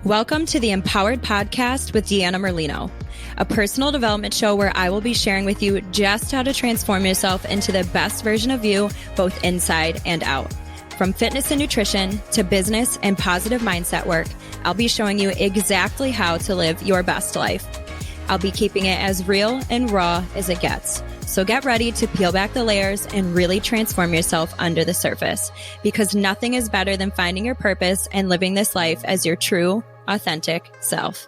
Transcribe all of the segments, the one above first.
Welcome to the Empowered Podcast with Deanna Merlino, a personal development show where I will be sharing with you just how to transform yourself into the best version of you, both inside and out. From fitness and nutrition to business and positive mindset work, I'll be showing you exactly how to live your best life. I'll be keeping it as real and raw as it gets. So get ready to peel back the layers and really transform yourself under the surface, because nothing is better than finding your purpose and living this life as your true, authentic self.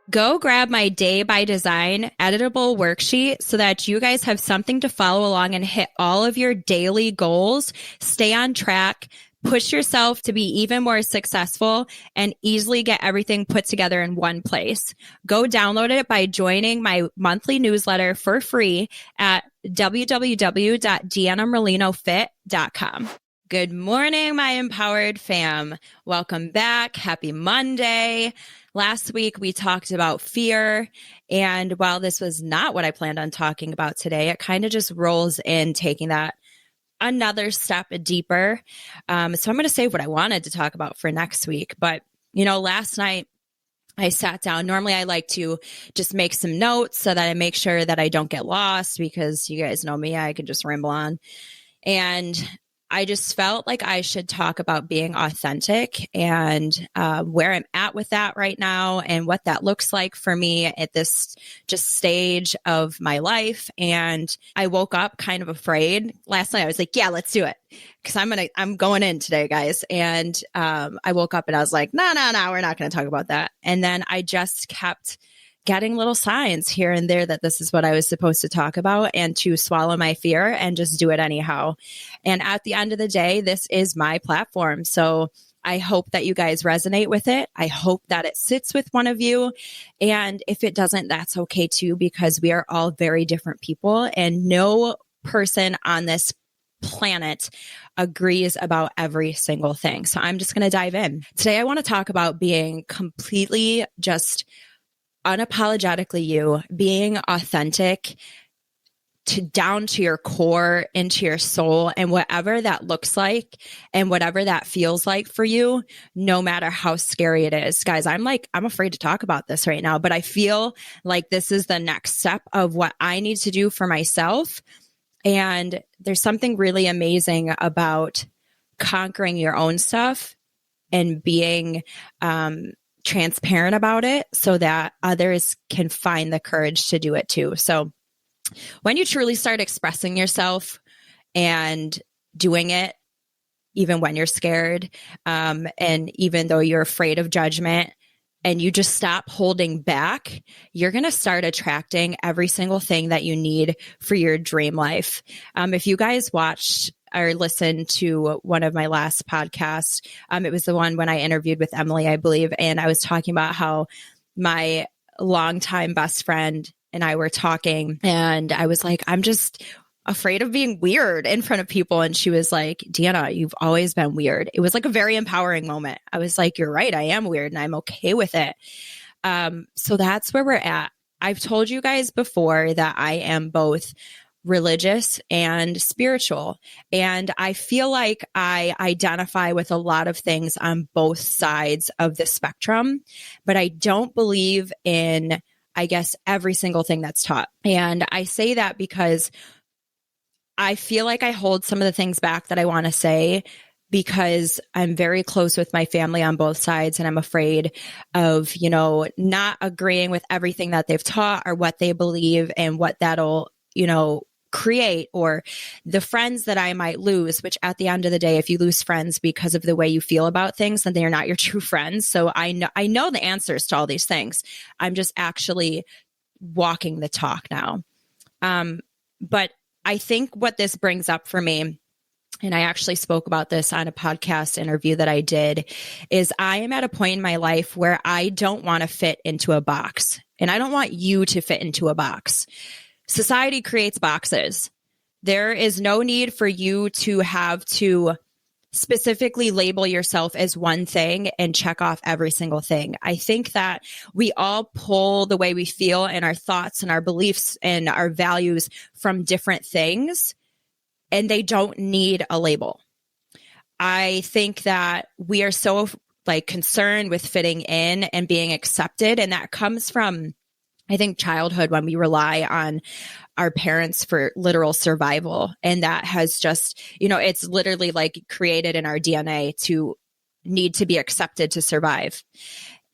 Go grab my Day by Design editable worksheet so that you guys have something to follow along and hit all of your daily goals, stay on track, push yourself to be even more successful, and easily get everything put together in one place. Go download it by joining my monthly newsletter for free at www.deannamerlinofit.com. Good morning, my empowered fam. Welcome back. Happy Monday. Last week, we talked about fear. And while this was not what I planned on talking about today, it kind of just rolls in, taking that another step deeper. So I'm going to save what I wanted to talk about for next week. But, last night I sat down. Normally I like to just make some notes so that I make sure that I don't get lost, because you guys know me, I can just ramble on. And I just felt like I should talk about being authentic and where I'm at with that right now and what that looks like for me at this just stage of my life. And I woke up kind of afraid last night. I was like, yeah, let's do it, because I'm going in today, guys. And I woke up and I was like, no, we're not going to talk about that. And then I just kept getting little signs here and there that this is what I was supposed to talk about, and to swallow my fear and just do it anyhow. And at the end of the day, this is my platform. So I hope that you guys resonate with it. I hope that it sits with one of you. And if it doesn't, that's okay too, because we are all very different people, and no person on this planet agrees about every single thing. So I'm just going to dive in. Today, I want to talk about being completely just unapologetically you, being authentic down to your core, into your soul, and whatever that looks like and whatever that feels like for you, no matter how scary it is. Guys, I'm afraid to talk about this right now, but I feel like this is the next step of what I need to do for myself. And there's something really amazing about conquering your own stuff and being, transparent about it so that others can find the courage to do it too. So when you truly start expressing yourself and doing it, even when you're scared, and even though you're afraid of judgment, and you just stop holding back, you're going to start attracting every single thing that you need for your dream life. If you guys watched or listened to one of my last podcasts, it was the one when I interviewed with Emily, I believe. And I was talking about how my longtime best friend and I were talking, and I was like, I'm just afraid of being weird in front of people. And she was like, Deanna, you've always been weird. It was like a very empowering moment. I was like, you're right. I am weird and I'm okay with it. So that's where we're at. I've told you guys before that I am both religious and spiritual. And I feel like I identify with a lot of things on both sides of the spectrum, but I don't believe in, I guess, every single thing that's taught. And I say that because I feel like I hold some of the things back that I want to say, because I'm very close with my family on both sides, and I'm afraid of, not agreeing with everything that they've taught or what they believe and what that'll, create, or the friends that I might lose, which at the end of the day, if you lose friends because of the way you feel about things, then they are not your true friends. So I know the answers to all these things. I'm just actually walking the talk now. But I think what this brings up for me, and I actually spoke about this on a podcast interview that I did, is I am at a point in my life where I don't want to fit into a box, and I don't want you to fit into a box. Society creates boxes. There is no need for you to have to specifically label yourself as one thing and check off every single thing. I think that we all pull the way we feel and our thoughts and our beliefs and our values from different things, and they don't need a label. I think that we are so like concern with fitting in and being accepted. And that comes from, I think, childhood, when we rely on our parents for literal survival. And that has just, it's literally like created in our DNA to need to be accepted to survive.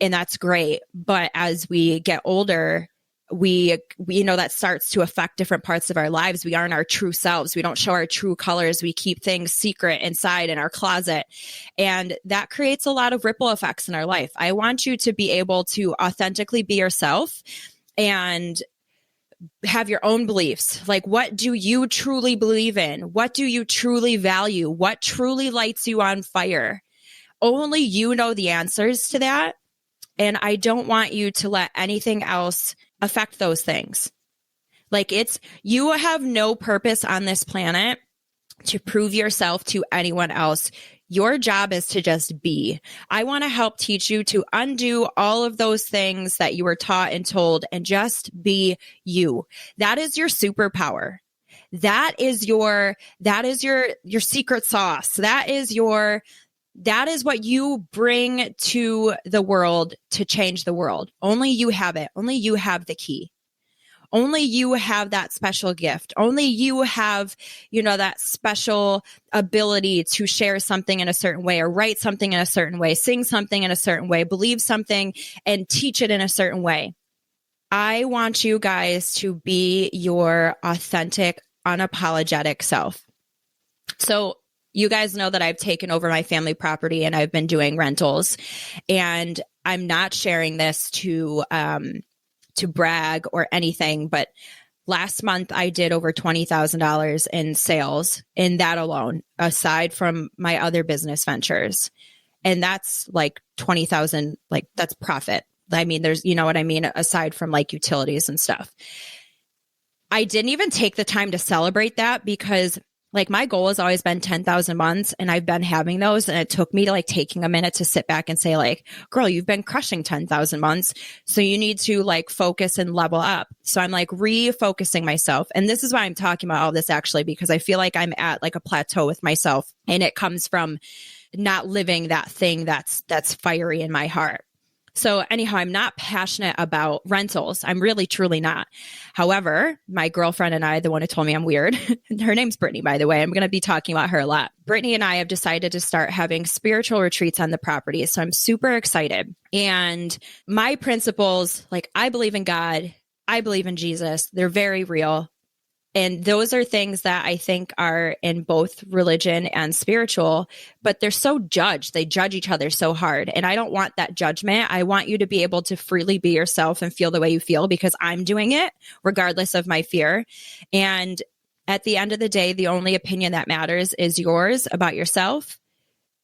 And that's great. But as we get older, we that starts to affect different parts of our lives. We aren't our true selves. We don't show our true colors. We keep things secret inside in our closet. And that creates a lot of ripple effects in our life. I want you to be able to authentically be yourself and have your own beliefs. Like, what do you truly believe in? What do you truly value? What truly lights you on fire? Only you know the answers to that. And I don't want you to let anything else affect those things. Like, you have no purpose on this planet to prove yourself to anyone else. Your job is to just be. I want to help teach you to undo all of those things that you were taught and told and just be you. That is your superpower. That is your secret sauce. That is what you bring to the world to change the world. Only you have it. Only you have the key. Only you have that special gift. Only you have, that special ability to share something in a certain way, or write something in a certain way, sing something in a certain way, believe something and teach it in a certain way. I want you guys to be your authentic, unapologetic self. So you guys know that I've taken over my family property and I've been doing rentals, and I'm not sharing this to brag or anything, but last month I did over $20,000 in sales in that alone, aside from my other business ventures. And that's like 20,000, like that's profit. I mean, there's, you know what I mean? Aside from like utilities and stuff. I didn't even take the time to celebrate that because like my goal has always been 10,000 months, and I've been having those. And it took me to like taking a minute to sit back and say like, girl, you've been crushing 10,000 months. So you need to like focus and level up. So I'm like refocusing myself. And this is why I'm talking about all this actually, because I feel like I'm at like a plateau with myself, and it comes from not living that thing that's fiery in my heart. So anyhow, I'm not passionate about rentals. I'm really, truly not. However, my girlfriend and I, the one who told me I'm weird, her name's Brittany, by the way. I'm going to be talking about her a lot. Brittany and I have decided to start having spiritual retreats on the property. So I'm super excited. And my principles, like I believe in God, I believe in Jesus. They're very real. And those are things that I think are in both religion and spiritual, but they're so judged. They judge each other so hard. And I don't want that judgment. I want you to be able to freely be yourself and feel the way you feel, because I'm doing it regardless of my fear. And at the end of the day, the only opinion that matters is yours about yourself.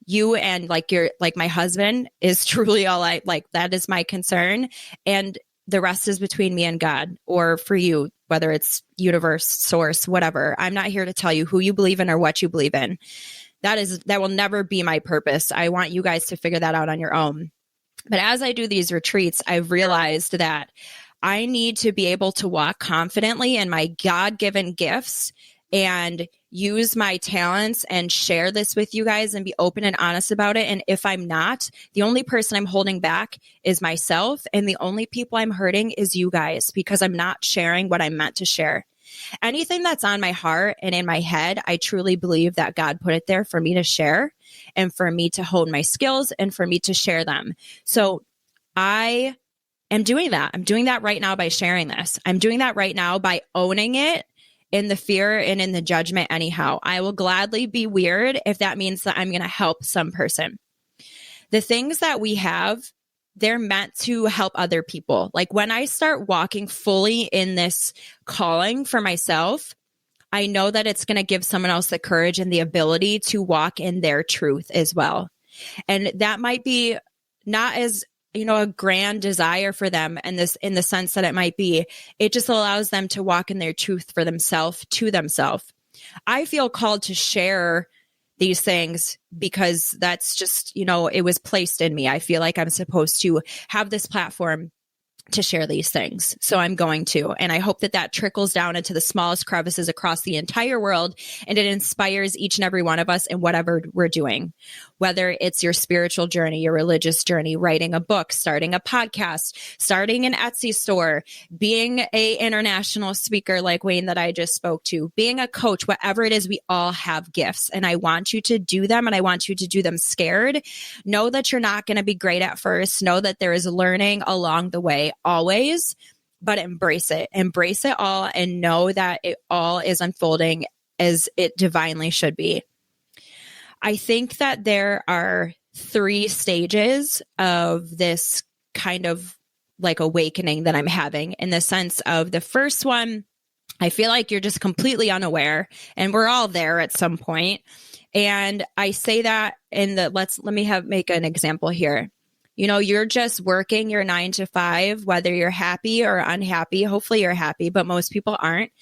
You and like my husband is truly all that is my concern. And the rest is between me and God, or for you, whether it's universe, source, whatever. I'm not here to tell you who you believe in or what you believe in. That will never be my purpose. I want you guys to figure that out on your own. But as I do these retreats, I've realized that I need to be able to walk confidently in my God-given gifts and use my talents and share this with you guys and be open and honest about it. And if I'm not, the only person I'm holding back is myself. And the only people I'm hurting is you guys, because I'm not sharing what I'm meant to share. Anything that's on my heart and in my head, I truly believe that God put it there for me to share and for me to hone my skills and for me to share them. So I am doing that. I'm doing that right now by sharing this. I'm doing that right now by owning it in the fear and in the judgment anyhow. I will gladly be weird if that means that I'm going to help some person. The things that we have, they're meant to help other people. Like when I start walking fully in this calling for myself, I know that it's going to give someone else the courage and the ability to walk in their truth as well. And that might be not as a grand desire for them, and this in the sense that it just allows them to walk in their truth for themselves, to themselves. I feel called to share these things because that's just, it was placed in me. I feel like I'm supposed to have this platform to share these things. So I'm going to, and I hope that that trickles down into the smallest crevices across the entire world. And it inspires each and every one of us in whatever we're doing, whether it's your spiritual journey, your religious journey, writing a book, starting a podcast, starting an Etsy store, being a international speaker like Wayne that I just spoke to, being a coach, whatever it is, we all have gifts, and I want you to do them, and I want you to do them scared. Know that you're not going to be great at first. Know that there is learning along the way always, but embrace it all, and know that it all is unfolding as it divinely should be. I think that there are 3 stages of this kind of like awakening that I'm having, in the sense of the first one, I feel like you're just completely unaware, and we're all there at some point. And I say that in the, let me make an example here. You know, you're just working your 9 to 5, whether you're happy or unhappy. Hopefully you're happy, but most people aren't.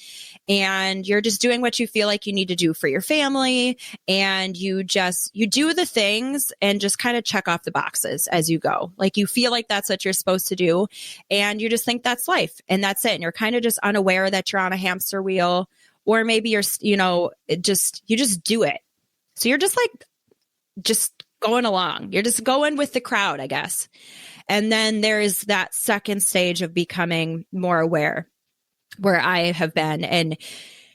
And you're just doing what you feel like you need to do for your family. And you do the things and just kind of check off the boxes as you go. Like you feel like that's what you're supposed to do. And you just think that's life and that's it. And you're kind of just unaware that you're on a hamster wheel, or maybe you're, you just do it. So you're just like, just going along. You're just going with the crowd, I guess. And then there is that second stage of becoming more aware, where I have been, and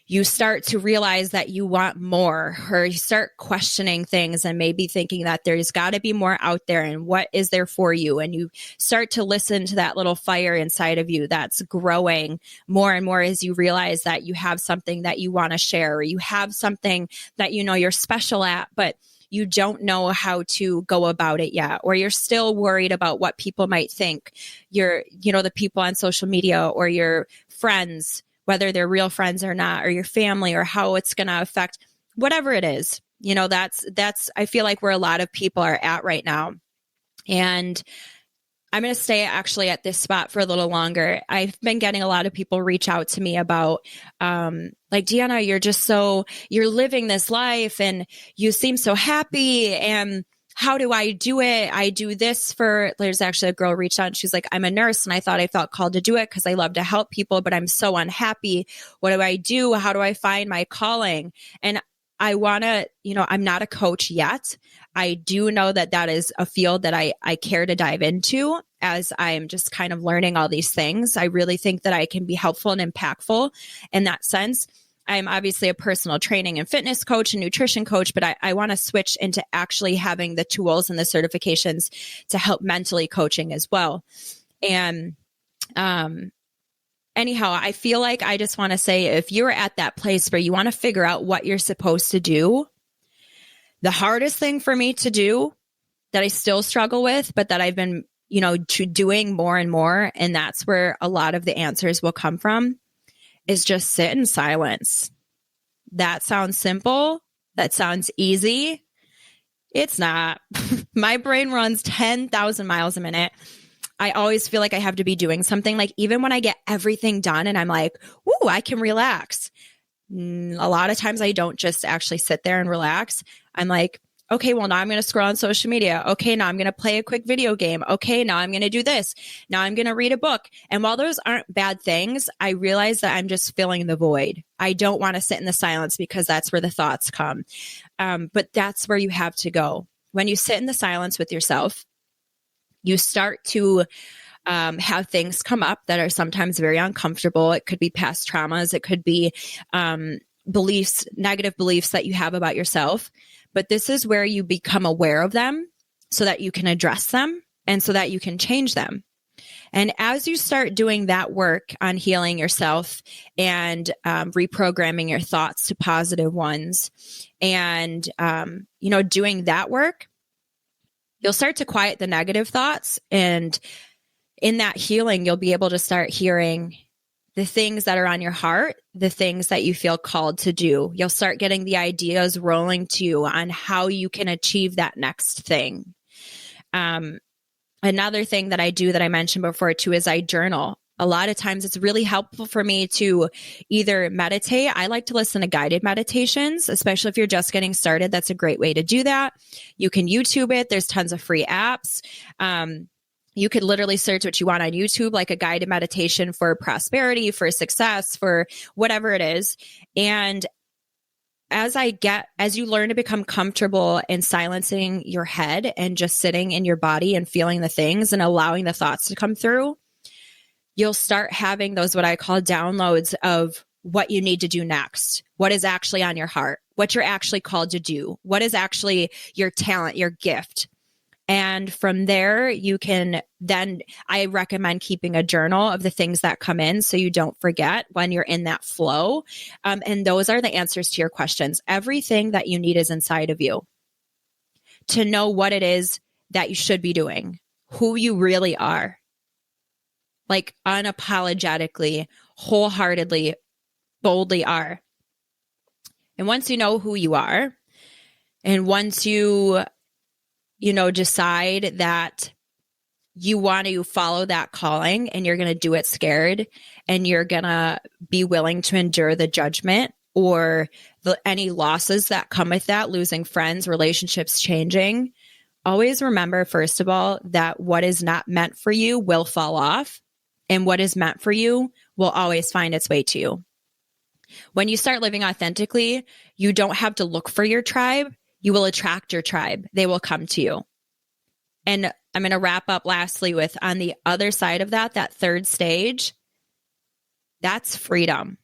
you start to realize that you want more, or you start questioning things and maybe thinking that there's got to be more out there, and what is there for you? And you start to listen to that little fire inside of you that's growing more and more as you realize that you have something that you want to share, or you have something that you know you're special at, but you don't know how to go about it yet, or you're still worried about what people might think. The people on social media, or your friends, whether they're real friends or not, or your family, or how it's going to affect whatever it is. That's I feel like where a lot of people are at right now. And I'm going to stay actually at this spot for a little longer. I've been getting a lot of people reach out to me about, like, Deanna, you're living this life and you seem so happy. And how do I do it? I do this there's actually a girl reached out and she's like, I'm a nurse and I thought I felt called to do it because I love to help people, but I'm so unhappy. What do I do? How do I find my calling? And I want to, I'm not a coach yet. I do know that that is a field that I care to dive into as I'm just kind of learning all these things. I really think that I can be helpful and impactful in that sense. I'm obviously a personal training and fitness coach and nutrition coach, but I want to switch into actually having the tools and the certifications to help mentally coaching as well. And, anyhow, I feel like I just want to say, if you're at that place where you want to figure out what you're supposed to do, the hardest thing for me to do that I still struggle with, but that I've been, doing more and more, and that's where a lot of the answers will come from, is just sit in silence. That sounds simple. That sounds easy. It's not. My brain runs 10,000 miles a minute. I always feel like I have to be doing something. Like even when I get everything done and I'm like, ooh, I can relax. A lot of times I don't just actually sit there and relax. I'm like, okay, well, now I'm going to scroll on social media. Okay, now I'm going to play a quick video game. Okay, now I'm going to do this. Now I'm going to read a book. And while those aren't bad things, I realize that I'm just filling the void. I don't want to sit in the silence because that's where the thoughts come. But that's where you have to go. When you sit in the silence with yourself, you start to have things come up that are sometimes very uncomfortable. It could be past traumas. It could be beliefs, negative beliefs that you have about yourself. But this is where you become aware of them so that you can address them and so that you can change them. And as you start doing that work on healing yourself and reprogramming your thoughts to positive ones and, doing that work, you'll start to quiet the negative thoughts. And in that healing, you'll be able to start hearing the things that are on your heart, the things that you feel called to do. You'll start getting the ideas rolling to you on how you can achieve that next thing. Another thing that I do that I mentioned before too is I journal. A lot of times it's really helpful for me to either meditate. I like to listen to guided meditations, especially if you're just getting started. That's a great way to do that. You can YouTube it. There's tons of free apps. You could literally search what you want on YouTube, like a guided meditation for prosperity, for success, for whatever it is. And as you learn to become comfortable in silencing your head and just sitting in your body and feeling the things and allowing the thoughts to come through, you'll start having those, what I call downloads of what you need to do next, what is actually on your heart, what you're actually called to do, what is actually your talent, your gift. And from there, I recommend keeping a journal of the things that come in so you don't forget when you're in that flow. And those are the answers to your questions. Everything that you need is inside of you to know what it is that you should be doing, who you really are, like unapologetically, wholeheartedly, boldly are. And once you know who you are, and once you decide that you want to follow that calling and you're going to do it scared and you're going to be willing to endure the judgment or any losses that come with that, losing friends, relationships changing, always remember, first of all, that what is not meant for you will fall off, and what is meant for you will always find its way to you. When you start living authentically, you don't have to look for your tribe. You will attract your tribe. They will come to you. And I'm going to wrap up lastly with, on the other side of that third stage, that's freedom.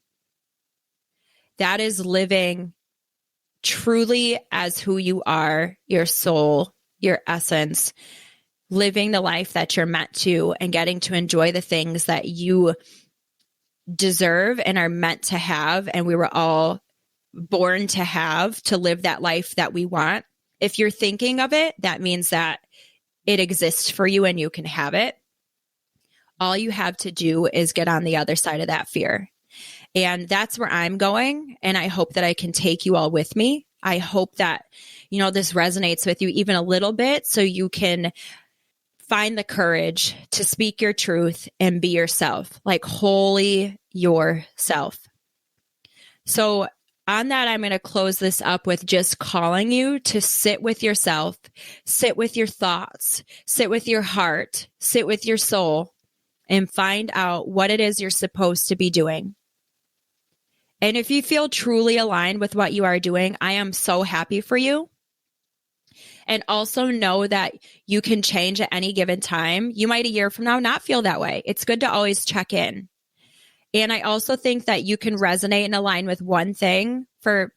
That is living truly as who you are, your soul, your essence, living the life that you're meant to, and getting to enjoy the things that you deserve and are meant to have. And we were all born to have, to live that life that we want. If you're thinking of it, that means that it exists for you and you can have it. All you have to do is get on the other side of that fear. And that's where I'm going. And I hope that I can take you all with me. I hope that, this resonates with you even a little bit, so you can find the courage to speak your truth and be yourself, like wholly yourself. So on that, I'm going to close this up with just calling you to sit with yourself, sit with your thoughts, sit with your heart, sit with your soul, and find out what it is you're supposed to be doing. And if you feel truly aligned with what you are doing, I am so happy for you. And also know that you can change at any given time. You might a year from now not feel that way. It's good to always check in. And I also think that you can resonate and align with one thing for,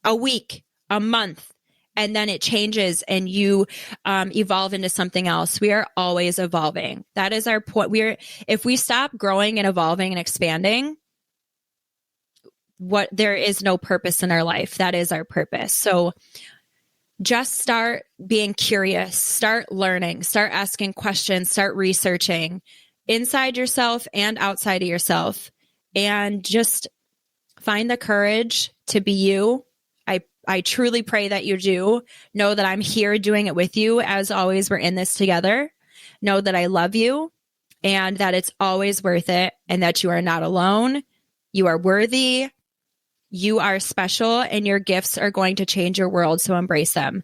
a week, a month, and then it changes and you evolve into something else. We are always evolving. That is our point. If we stop growing and evolving and expanding, there is no purpose in our life. That is our purpose. So just start being curious, start learning, start asking questions, start researching inside yourself and outside of yourself, and just find the courage to be you. I truly pray that you do. Know that I'm here doing it with you. As always, we're in this together. Know that I love you and that it's always worth it, and that you are not alone. You are worthy. You are special, and your gifts are going to change your world. So embrace them.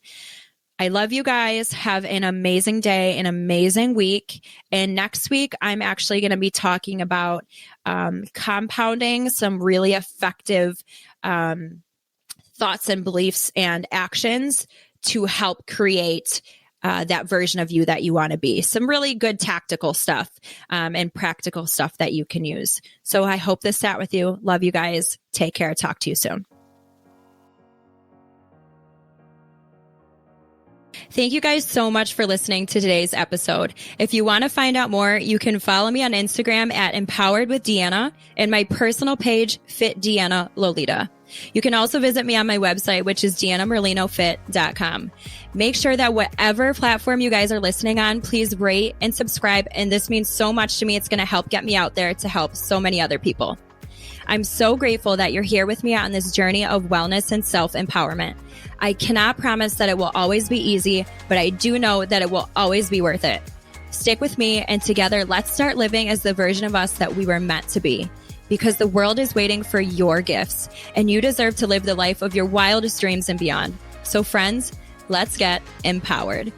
I love you guys. Have an amazing day, an amazing week. And next week, I'm actually going to be talking about compounding some really effective thoughts and beliefs and actions to help create that version of you that you want to be. Some really good tactical stuff and practical stuff that you can use. So I hope this sat with you. Love you guys. Take care. Talk to you soon. Thank you guys so much for listening to today's episode. If you want to find out more, you can follow me on Instagram at Empowered with Deanna and my personal page, Fit Deanna Lolita. You can also visit me on my website, which is deannamerlinofit.com. Make sure that whatever platform you guys are listening on, please rate and subscribe. And this means so much to me. It's going to help get me out there to help so many other people. I'm so grateful that you're here with me on this journey of wellness and self-empowerment. I cannot promise that it will always be easy, but I do know that it will always be worth it. Stick with me, and together, let's start living as the version of us that we were meant to be. Because the world is waiting for your gifts, and you deserve to live the life of your wildest dreams and beyond. So friends, let's get empowered.